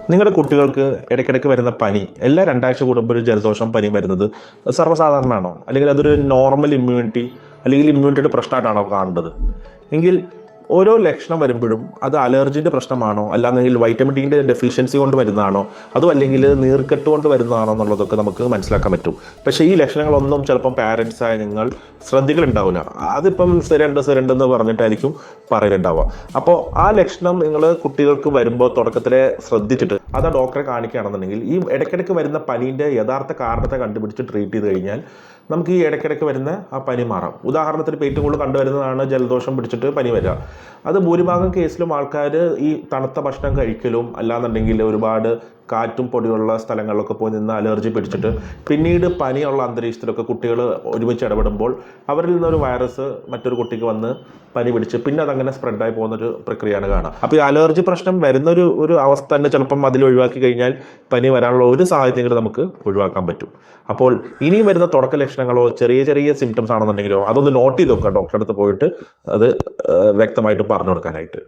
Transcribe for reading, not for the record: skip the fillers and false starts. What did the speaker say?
നിങ്ങളുടെ കുട്ടികൾക്ക് ഇടയ്ക്കിടയ്ക്ക് വരുന്ന പനി എല്ലാ രണ്ടാഴ്ച കൂടുമ്പോൾ ഒരു ജലദോഷം പനി വരുന്നത് സർവ്വസാധാരണമാണോ, അല്ലെങ്കിൽ അതൊരു നോർമൽ ഇമ്മ്യൂണിറ്റി അല്ലെങ്കിൽ ഇമ്മ്യൂണിറ്റിയുടെ പ്രശ്നമായിട്ടാണോ കാണേണ്ടത്? എങ്കിൽ ഓരോ ലക്ഷണം വരുമ്പോഴും അത് അലർജിൻ്റെ പ്രശ്നമാണോ, അല്ലാന്നെങ്കിൽ വൈറ്റമിൻ ഡിൻ്റെ ഡെഫിഷ്യൻസി കൊണ്ട് വരുന്നതാണോ, അതും അല്ലെങ്കിൽ നീർക്കെട്ട് കൊണ്ട് വരുന്നതാണോ എന്നുള്ളതൊക്കെ നമുക്ക് മനസ്സിലാക്കാൻ പറ്റും. പക്ഷേ ഈ ലക്ഷണങ്ങളൊന്നും ചിലപ്പം പാരൻസായ നിങ്ങൾ ശ്രദ്ധിക്കലുണ്ടാവില്ല. അതിപ്പം സ്ഥിരമുണ്ടെന്ന് പറഞ്ഞിട്ടായിരിക്കും പറയലുണ്ടാവുക. അപ്പോൾ ആ ലക്ഷണം നിങ്ങൾ കുട്ടികൾക്ക് വരുമ്പോൾ തുടക്കത്തിലെ ശ്രദ്ധിച്ചിട്ട് അത് ആ ഡോക്ടറെ കാണിക്കുകയാണെന്നുണ്ടെങ്കിൽ ഈ ഇടയ്ക്കിടയ്ക്ക് വരുന്ന പനീൻ്റെ യഥാർത്ഥ കാരണത്തെ കണ്ടുപിടിച്ച് ട്രീറ്റ് ചെയ്ത് കഴിഞ്ഞാൽ നമുക്ക് ഈ ഇടയ്ക്കിടയ്ക്ക് വരുന്ന ആ പനി മാറാം. ഉദാഹരണത്തിന് ഇപ്പോൾ ഏറ്റവും കൂടുതൽ കണ്ടുവരുന്നതാണ് ജലദോഷം പിടിച്ചിട്ട് പനി വരിക. അത് ഭൂരിഭാഗം കേസിലും ആൾക്കാർ ഈ തണുത്ത ഭക്ഷണം കഴിക്കലും അല്ലാന്നുണ്ടെങ്കിൽ ഒരുപാട് കാറ്റും പൊടിയുള്ള സ്ഥലങ്ങളിലൊക്കെ പോയി നിന്ന് അലർജി പിടിച്ചിട്ട് പിന്നീട് പനിയുള്ള അന്തരീക്ഷത്തിലൊക്കെ കുട്ടികൾ ഒരുമിച്ച് ഇടപെടുമ്പോൾ അവരിൽ നിന്നൊരു വൈറസ് മറ്റൊരു കുട്ടിക്ക് വന്ന് പനി പിടിച്ച് പിന്നെ അതങ്ങനെ സ്പ്രെഡായി പോകുന്നൊരു പ്രക്രിയയാണ് കാണുക. അപ്പോൾ ഈ അലർജി പ്രശ്നം വരുന്നൊരു അവസ്ഥ തന്നെ ചിലപ്പം അതിൽ ഒഴിവാക്കി കഴിഞ്ഞാൽ പനി വരാനുള്ള ഒരു സാഹചര്യങ്ങൾ നമുക്ക് ഒഴിവാക്കാൻ പറ്റും. അപ്പോൾ ഇനിയും വരുന്ന തുടക്ക ലക്ഷണങ്ങളോ ചെറിയ ചെറിയ സിംറ്റംസ് ആണെന്നുണ്ടെങ്കിലോ അതൊന്ന് നോട്ട് ചെയ്ത് നോക്കുക ഡോക്ടറെ അടുത്ത് പോയിട്ട് അത് വ്യക്തമായിട്ട് പറഞ്ഞു കൊടുക്കാനായിട്ട്.